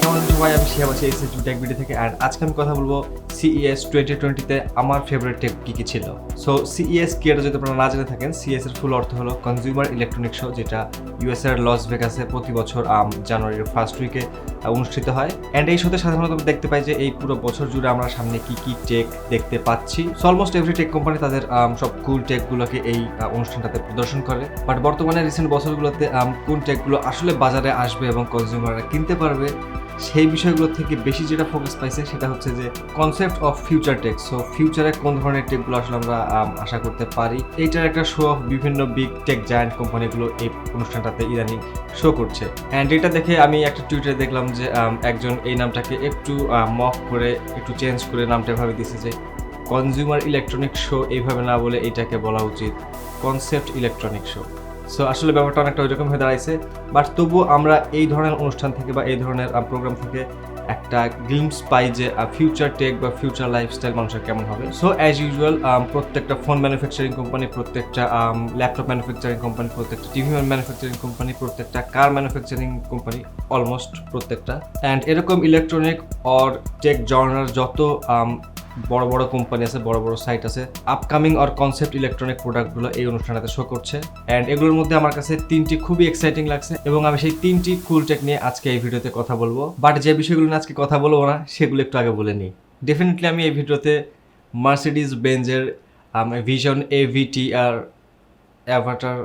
কেমন আছেন সবাই? আমি শিহাব আছি এই টেক ভিডিও থেকে। আর আজকে আমি কথা বলবো CES 2020-তে আমার ফেভারিট টেক কি ছিল। সো CES কি এটা যদি আপনারা না জেনে থাকেন, CES এর ফুল অর্থ হলো কনজিউমার ইলেকট্রনিক শো, যেটা US এর লস ভেগাসে প্রতি বছর জানুয়ারির ফার্স্ট উইকে অনুষ্ঠিত হয়। অ্যান্ড এই শোতে সাধারণত আমরা দেখতে পাই যে এই পুরো বছর জুড়ে আমরা সামনে কি কি টেক দেখতে পাচ্ছি। So almost every tech company তাদের সব কুল টেকগুলোকে এই অনুষ্ঠানটাতে প্রদর্শন করে। বাট বর্তমানে রিসেন্ট বছরগুলোতে কোন টেকগুলো আসলে বাজারে আসবে এবং কনজিউমাররা কিনতে পারবে, সেই বিষয়গুলো থেকে বেশি যেটা ফোকাস পাইছে সেটা হচ্ছে যে concept of future tech. So ফিউচারে কোন ধরনের টেকগুলো আসলে আমরা আশা করতে পারি, এইটার একটা শো অফ বিভিন্ন বিগ টেক জায়ান্ট কোম্পানিগুলো এই অনুষ্ঠানটাতে ইদানিং শো করছে। অ্যান্ড এটা দেখে আমি একটা টুইটারে দেখলাম যে একজন এই নামটাকে একটু মক করে একটু চেঞ্জ করে নামটা এভাবে দিছে যে কনজিউমার ইলেকট্রনিক শো, এইভাবে না বলে এটাকে বলা উচিত কনসেপ্ট ইলেকট্রনিক শো। সো আসলে ব্যাপারটা অনেকটা ওইরকম হয়ে দাঁড়াইছে। বাট তবুও আমরা এই ধরনের অনুষ্ঠান থেকে বা এই ধরনের প্রোগ্রাম থেকে একটা গ্লিম্পস পাই যে ফিউচার টেক বা ফিউচার লাইফস্টাইল মানুষের কেমন হবে। সো অ্যাজ ইউজুয়াল প্রত্যেকটা ফোন ম্যানুফ্যাকচারিং কোম্পানি, প্রত্যেকটা ল্যাপটপ ম্যানুফ্যাকচারিং কোম্পানি, প্রত্যেকটা টিভি ম্যানুফ্যাকচারিং কোম্পানি, প্রত্যেকটা কার ম্যানুফ্যাকচারিং কোম্পানি, অলমোস্ট প্রত্যেকটা। অ্যান্ড এরকম ইলেকট্রনিক অর টেক জর্নার যত বড় বড় কোম্পানি আছে, বড় বড় সাইট আছে, আপকামিং অর কনসেপ্ট ইলেকট্রনিক প্রোডাক্টগুলো এই অনুষ্ঠানটাতে শো করছে। অ্যান্ড এগুলোর মধ্যে আমার কাছে তিনটি খুবই এক্সাইটিং লাগছে এবং আমি সেই তিনটি কুল টেক নিয়ে আজকে এই ভিডিওতে কথা বলবো। বাট যে বিষয়গুলো নিয়ে আজকে কথা বলবো না সেগুলো একটু আগে বলে নিই। ডেফিনেটলি আমি এই ভিডিওতে মার্সিডিজ বেঞ্জের vision AVTR avatar,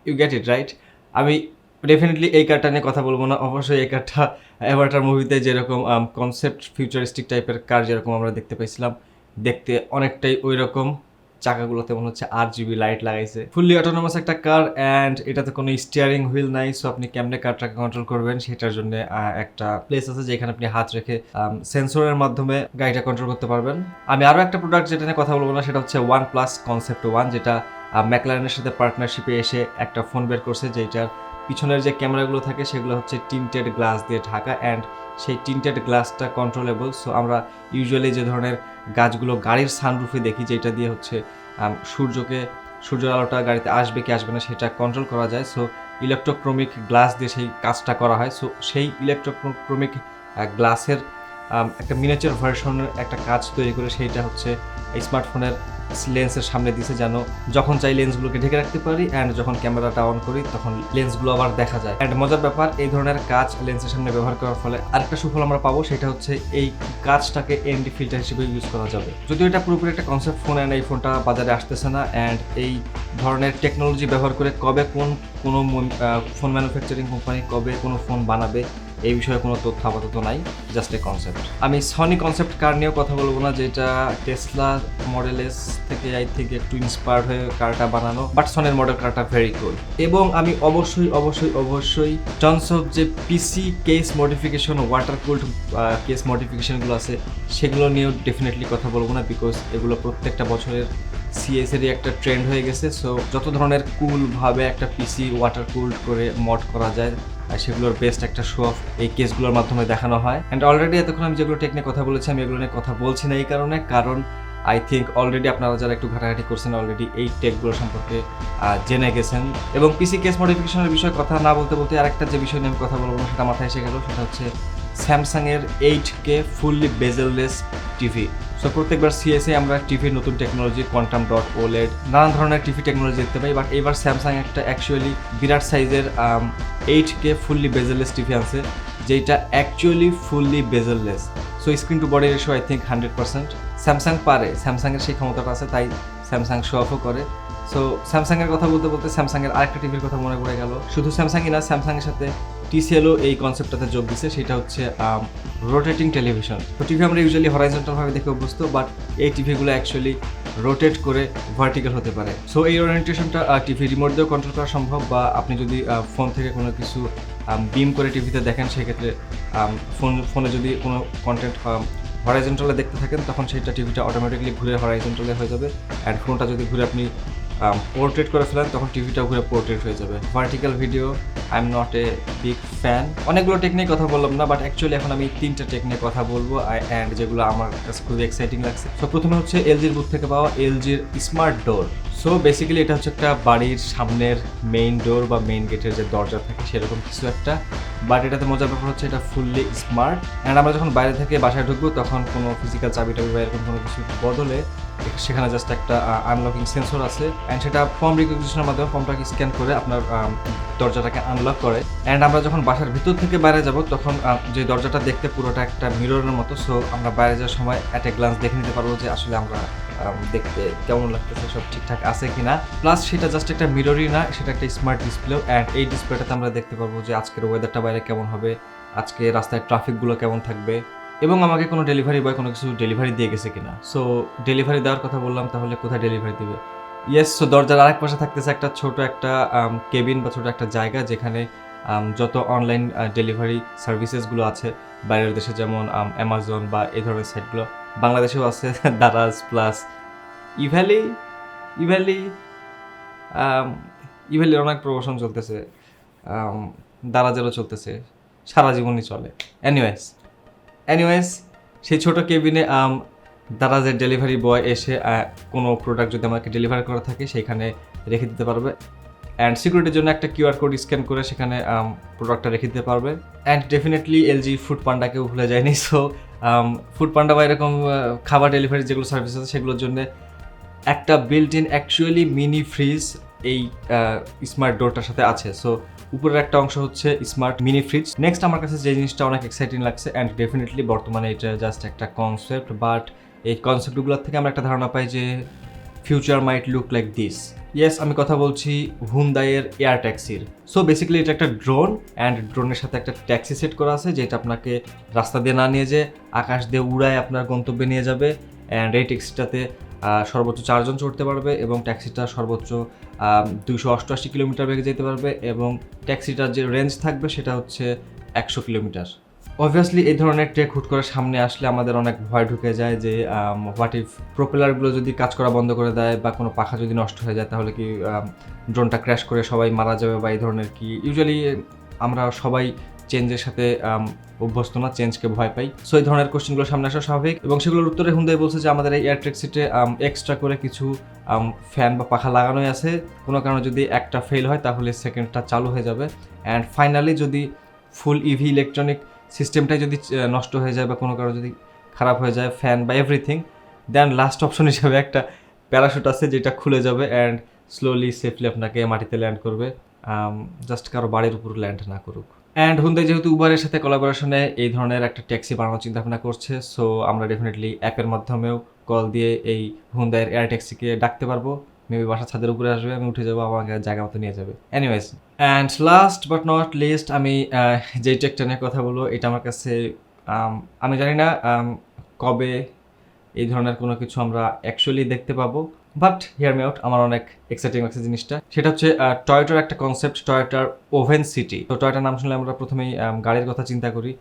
you get it right, আমি ডেফিনেটলি এই কারটা নিয়ে কথা বলবো না। অবশ্যই এই কারটা অ্যাভাটার মুভিতে যেরকম কনসেপ্ট ফিউচারিস্টিক টাইপের কার যেরকম আমরা দেখতে পাইছিলাম, দেখতে অনেকটাই ওই রকম। চাকাগুলোতে মনে হচ্ছে RGB লাইট লাগাইছে। ফুললি অটোনোমাস একটা কার, অ্যান্ড এটাতে কোনো স্টিয়ারিং হুইল নাই। সো আপনি কেমনে কারটাকে কন্ট্রোল করবেন সেটার জন্য একটা প্লেস আছে যেখানে আপনি হাত রেখে সেন্সরের মাধ্যমে গাড়িটা কন্ট্রোল করতে পারবেন। আমি আরও একটা প্রোডাক্ট যেটা নিয়ে কথা বলবো না সেটা হচ্ছে OnePlus Concept One, যেটা ম্যাকলারেনের সাথে পার্টনারশিপে এসে একটা ফোন বের করছে, যেটার পিছনের যে ক্যামেরাগুলো থাকে সেগুলো হচ্ছে টিন্টেড গ্লাস দিয়ে ঢাকা, অ্যান্ড সেই টিন্টেড গ্লাসটা কন্ট্রোলেবল। সো আমরা ইউজুয়ালি যে ধরনের গাছগুলো গাড়ির সানরুফে দেখি, যেটা দিয়ে হচ্ছে সূর্যের আলোটা গাড়িতে আসবে কি আসবে না সেটা কন্ট্রোল করা যায়। সো ইলেকট্রোক্রোমিক গ্লাস দিয়ে সেই কাজটা করা হয়। সো সেই ইলেকট্রোক্রোমিক গ্লাসের একটা মিনিয়েচার ভার্সনের একটা কাজ তৈরি করে সেইটা হচ্ছে এই স্মার্টফোনের লেন্সের সামনে দিছে, যেন যখন চাই লেন্সগুলোকে ঢেকে রাখতে পারি, অ্যান্ড যখন ক্যামেরাটা অন করি তখন লেন্সগুলো আবার দেখা যায়। অ্যান্ড মজার ব্যাপার, এই ধরনের কাজ লেন্সের সামনে ব্যবহার করার ফলে আরেকটা সুফল আমরা পাবো, সেটা হচ্ছে এই কাজটাকে ND ফিল্টার হিসেবে ইউজ করা যাবে। যদিও এটা পুরোপুরি একটা কনসেপ্ট ফোন, অ্যান্ড এই ফোনটা বাজারে আসতেছে না। অ্যান্ড এই ধরনের টেকনোলজি ব্যবহার করে কবে কোনো ফোন ম্যানুফ্যাকচারিং কোম্পানি কবে কোনো ফোন বানাবে এই বিষয়ে কোনো তথ্য আপাতত নাই, জাস্ট এ কনসেপ্ট। আমি সনি কনসেপ্ট কার নিয়েও কথা বলবো না, যেটা টেসলা মডেল S থেকে আই থিঙ্ক একটু ইন্সপায়ার্ড হয়ে কারটা বানানো, বাট সনির মডেল কারটা ভেরি কুল। এবং আমি অবশ্যই টার্মস অফ যে PC case modification, water cooled case মডিফিকেশনগুলো আছে সেগুলো নিয়েও ডেফিনেটলি কথা বলবো না, বিকজ এগুলো প্রত্যেকটা বছরের CES এরই একটা ট্রেন্ড হয়ে গেছে। সো যত ধরনের কুলভাবে একটা পিসি ওয়াটার কুলড করে মড করা যায় আর সেগুলোর বেস্ট একটা শো অফ এই কেসগুলোর মাধ্যমে দেখানো হয়। অ্যান্ড অলরেডি এতক্ষণ আমি যেগুলো টেক নিয়ে কথা বলেছি, আমি এগুলো নিয়ে কথা বলছি না এই কারণ আই থিঙ্ক অলরেডি আপনারা যারা একটু ঘাটাঘাটি করছেন অলরেডি এই টেকগুলো সম্পর্কে জেনে গেছেন। এবং পিসি কেস মডিফিকেশনের বিষয়ে কথা না বলতে আরেকটা যে বিষয় নিয়ে আমি কথা বলবো সেটা মাথায় এসে গেল, সেটা হচ্ছে স্যামসাংয়ের 8K fully bezelless TV. So প্রত্যেকবার CES-এ আমরা টিভির নতুন টেকনোলজি কোয়ান্টাম ডট OLED নানান ধরনের টিভি টেকনোলজি দেখতে পাই, বাট এবার স্যামসাং একটা অ্যাকচুয়ালি বিরাট সাইজের 8K ফুললি বেজেললেস টিভি আনছে, যেটা actually fully bezelless. So screen to body ratio I think 100%। Samsung পারে, স্যামসাংয়ের সেই ক্ষমতাটা আছে, তাই স্যামসাং শো অফও করে। সো স্যামসাংয়ের কথা বলতে স্যামসাংয়ের আরেকটা টিভির কথা মনে পড়ে গেল। শুধু স্যামসাংই না, স্যামসাংয়ের সাথে TCLও এই কনসেপ্টটাতে যোগ দিচ্ছে, সেটা হচ্ছে রোটেটিং টেলিভিশন। তো টিভি আমরা ইউজুয়ালি হরাইজন্টালভাবে দেখে অভ্যস্ত, বাট এই টিভিগুলো অ্যাকচুয়ালি রোটেট করে ভার্টিক্যাল হতে পারে। সো এই ওরিয়েন্টেশনটা টিভি রিমোট দিয়েও কন্ট্রোল করা সম্ভব, বা আপনি যদি ফোন থেকে কোনো কিছু বিম করে টিভিতে দেখেন, সেক্ষেত্রে ফোনে যদি কোনো কন্টেন্ট হরাইজন্টালে দেখতে থাকেন তখন সেইটা টিভিটা অটোমেটিকলি ঘুরে হরাইজন্টালে হয়ে যাবে, অ্যান্ড ফোনটা যদি ঘুরে আপনি পোর্ট্রেট করে ফেলেন তখন টিভিটাও ঘুরে পোর্ট্রেট হয়ে যাবে। Vertical video I am not a big fan. অনেকগুলো টেক নিয়ে কথা বললাম না, বাট অ্যাকচুয়ালি এখন আমি 3টা টেক নিয়ে কথা বলবো, অ্যান্ড যেগুলো আমার কাছে খুবই এক্সাইটিং লাগছে। সো প্রথমে হচ্ছে LG-র বুথ থেকে পাওয়া LG-র স্মার্ট ডোর। সো বেসিক্যালি এটা হচ্ছে একটা বাড়ির সামনের মেইন ডোর বা মেইন গেটের যে দরজা থাকে সেরকম কিছু একটা, বাট এটাতে মজার ব্যাপার হচ্ছে এটা ফুললি স্মার্ট। অ্যান্ড আমরা যখন বাইরে থেকে বাসায় ঢুকবো তখন কোনো ফিজিক্যাল চাবি টাবি বা এরকম কোনো কিছু বদলে সেখানে জাস্ট একটা আনলকিং সেন্সর আছে, অ্যান্ড সেটা ফর্ম রিকগনিশনের মাধ্যমে ফর্মটাকে স্ক্যান করে আপনার দরজাটাকে আনলক করে। অ্যান্ড আমরা যখন বাসার ভিতর থেকে বাইরে যাব তখন যে দরজাটা দেখতে পুরোটা একটা মিররের মতো, সো আমরা বাইরে যাওয়ার সময় অ্যাট এ গ্লান্স দেখে নিতে পারবো যে আসলে আমরা দেখতে কেমন লাগতেছে, সব ঠিকঠাক আছে কিনা। প্লাস সেটা জাস্ট একটা মিররই না, সেটা একটা স্মার্ট ডিসপ্লেও, অ্যান্ড এই ডিসপ্লেটাতে আমরা দেখতে পারবো যে আজকের ওয়েদারটা বাইরে কেমন হবে, আজকে রাস্তায় ট্রাফিকগুলো কেমন থাকবে, এবং আমাকে কোনো ডেলিভারি বয় কোনো কিছু ডেলিভারি দিয়ে গেছে কিনা। সো ডেলিভারি দেওয়ার কথা বললাম, তাহলে কোথায় ডেলিভারি দিবে? ইয়েস, সো দরজার আরেক পাশে থাকতেছে একটা ছোট একটা কেবিন বা ছোট একটা জায়গা যেখানে যত অনলাইন ডেলিভারি সার্ভিসেসগুলো আছে বাইরের দেশে, যেমন অ্যামাজন বা এই ধরনের সাইটগুলো, বাংলাদেশেও আছে দারাজ প্লাস ইভ্যালি ইভ্যালি ইভ্যালির অনেক প্রমোশন চলতেছে, দারাজেরও চলতেছে, সারা জীবনই চলে। এনিওয়েজ সেই ছোটো কেবিনে দারাজের ডেলিভারি বয় এসে কোনো প্রোডাক্ট যদি আমাকে ডেলিভারি করা থাকে সেখানে রেখে দিতে পারবে, অ্যান্ড সিকিউরিটির জন্য একটা কিউআর কোড স্ক্যান করে সেখানে প্রোডাক্টটা রেখে দিতে পারবে। অ্যান্ড ডেফিনেটলি এলজি ফুড পান্ডাকেও ভুলে যায়নি। সো ফুড পান্ডা বা এরকম খাবার ডেলিভারি যেগুলো সার্ভিস আছে সেগুলোর জন্য একটা built in actually mini fridge এই স্মার্ট ডোরটার সাথে আছে। সো উপরের একটা অংশ হচ্ছে স্মার্ট মিনি ফ্রিজ। নেক্সট আমার কাছে যে জিনিসটা অনেক এক্সাইটিং লাগছে, অ্যান্ড ডেফিনেটলি বর্তমানে এটা জাস্ট একটা কনসেপ্ট, বাট এই কনসেপ্টগুলোর থেকে আমরা একটা ধারণা পাই যে future might look like this. Yes, আমি কথা বলছি হুন্দাইয়ের এয়ার ট্যাক্সির। সো বেসিক্যালি এটা একটা ড্রোন, অ্যান্ড ড্রোনের সাথে একটা ট্যাক্সি সেট করা আছে যেটা আপনাকে রাস্তা দিয়ে না নিয়ে যে আকাশ দিয়ে উড়ায় আপনার গন্তব্যে নিয়ে যাবে, অ্যান্ড এই ট্যাক্সিটাতে সর্বোচ্চ 4 জন চড়তে পারবে, এবং ট্যাক্সিটা সর্বোচ্চ 288 কিলোমিটার বেগে যেতে পারবে, এবং ট্যাক্সিটার যে রেঞ্জ থাকবে সেটা হচ্ছে 100 কিলোমিটার। অবভিয়াসলি এই ধরনের টেক হুট করে সামনে আসলে আমাদের অনেক ভয় ঢুকে যায় যে হোয়াট ইফ প্রোপেলারগুলো যদি কাজ করা বন্ধ করে দেয় বা কোনো পাখা যদি নষ্ট হয়ে যায় তাহলে কি ড্রোনটা ক্র্যাশ করে সবাই মারা যাবে বা এই ধরনের কি। ইউজুয়ালি আমরা সবাই চেঞ্জের সাথে অভ্যস্ত না, চেঞ্জকে ভয় পাই। সো এই ধরনের কোশ্চেনগুলো সামনে আসা স্বাভাবিক, এবং সেগুলোর উত্তরে হুন্দাই বলছে যে আমাদের এই এয়ার ট্যাক্সিতে এক্সট্রা করে কিছু ফ্যান বা পাখা লাগানোই আছে, কোনো কারণে যদি একটা ফেল হয় তাহলে সেকেন্ডটা চালু হয়ে যাবে, অ্যান্ড ফাইনালি যদি ফুল ইভি ইলেকট্রনিক সিস্টেমটাই যদি নষ্ট হয়ে যায় বা কোনো কারণে যদি খারাপ হয়ে যায় ফ্যান বা এভরিথিং, দেন লাস্ট অপশন হিসেবে একটা প্যারাশুট আছে যেটা খুলে যাবে অ্যান্ড স্লোলি সেফলি আপনাকে মাটিতে ল্যান্ড করবে, জাস্ট কারো বাড়ির উপর ল্যান্ড না করুক। অ্যান্ড হুন্দাই যেহেতু উবারের সাথে কোলাবোরেশনে এই ধরনের একটা ট্যাক্সি বানানোর চিন্তা ভাবনা করছে, সো আমরা ডেফিনেটলি অ্যাপের মাধ্যমেও কল দিয়ে এই হুন্দাইয়ের এয়ার ট্যাক্সিকে ডাকতে পারবো। মেবি বাসার ছাদের উপরে আসবে, আমি উঠে যাবো, আমাকে জায়গা মতো নিয়ে যাবে। Anyways, and last but not list আমি যেই টেকটা নিয়ে কথা বলবো, এটা আমার কাছে আমি জানি না কবে এই ধরনের কোনো কিছু আমরা অ্যাকচুয়ালি দেখতে পাবো, বাট হিয়ার মি আউট, আমার অনেক এক্সাইটিং লাগছে জিনিসটা। সেটা হচ্ছে টয়োটার একটা কনসেপ্ট, টয়োটার ওভেন সিটি। তো টয়োটার নাম শুনলে আমরা প্রথমেই গাড়ির কথা চিন্তা করি,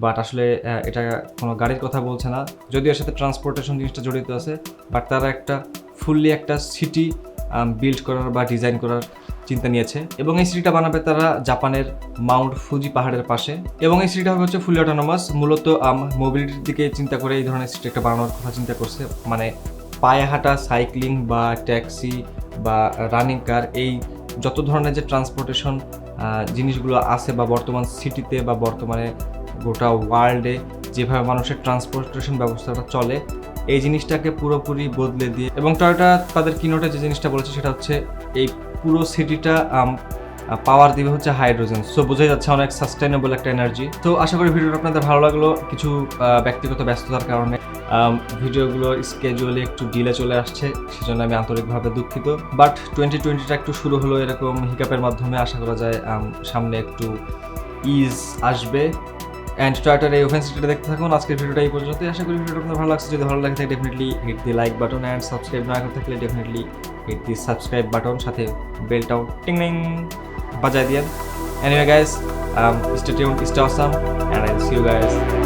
বাট আসলে এটা কোনো গাড়ির কথা বলছে না, যদিও এর সাথে ট্রান্সপোর্টেশন জিনিসটা জড়িত আছে, বাট তারা একটা ফুললি একটা সিটি বিল্ড করার বা ডিজাইন করার চিন্তা নিয়েছে, এবং এই সিটিটা বানাবে তারা জাপানের মাউন্ট ফুজি পাহাড়ের পাশে, এবং এই সিটিটা হবে হচ্ছে ফুলি অটোনোমাস। মূলত মোবিলিটির দিকে চিন্তা করে এই ধরনের সিটি একটা বানানোর কথা চিন্তা করছে, মানে পায়ে হাঁটা, সাইক্লিং বা ট্যাক্সি বা রানিং কার, এই যত ধরনের যে ট্রান্সপোর্টেশন জিনিসগুলো আছে বা বর্তমান সিটিতে বা বর্তমানে গোটা ওয়ার্ল্ডে যেভাবে মানুষের ট্রান্সপোর্টেশন ব্যবস্থাটা চলে, এই জিনিসটাকে পুরোপুরি বদলে দিয়ে, এবং টয়োটা তাদের কিনোটে যে জিনিসটা বলেছে সেটা হচ্ছে এই পুরো সিটিটা পাওয়ার দিবে হচ্ছে হাইড্রোজেন। সো বোঝাই যাচ্ছে অনেক সাস্টেনেবল একটা এনার্জি। তো আশা করি ভিডিওটা আপনাদের ভালো লাগলো। কিছু ব্যক্তিগত ব্যস্ততার কারণে ভিডিওগুলো স্কেজুয়ালে একটু ডিলে চলে আসছে, সেজন্য আমি আন্তরিকভাবে দুঃখিত, বাট 2020টা একটু শুরু হলো এরকম হিকাপের মাধ্যমে। আশা করা যায় সামনে একটু ইজ আসবে। অ্যান্ড টয়োটার এই ওভেন সিটিটা দেখতে থাকুন। আজকের ভিডিওটা এই পর্যন্তই। আশা করি ভিডিওটা আপনাদের ভালো লাগছে। যদি ভালো লাগে থাকে definitely hit the like button, and subscribe না করে থাকলে definitely hit the subscribe button, সাথে বেলটাও টিং টিং বাজায় দিয়েন। Anyway guys, stay tuned, stay awesome, and I'll see you guys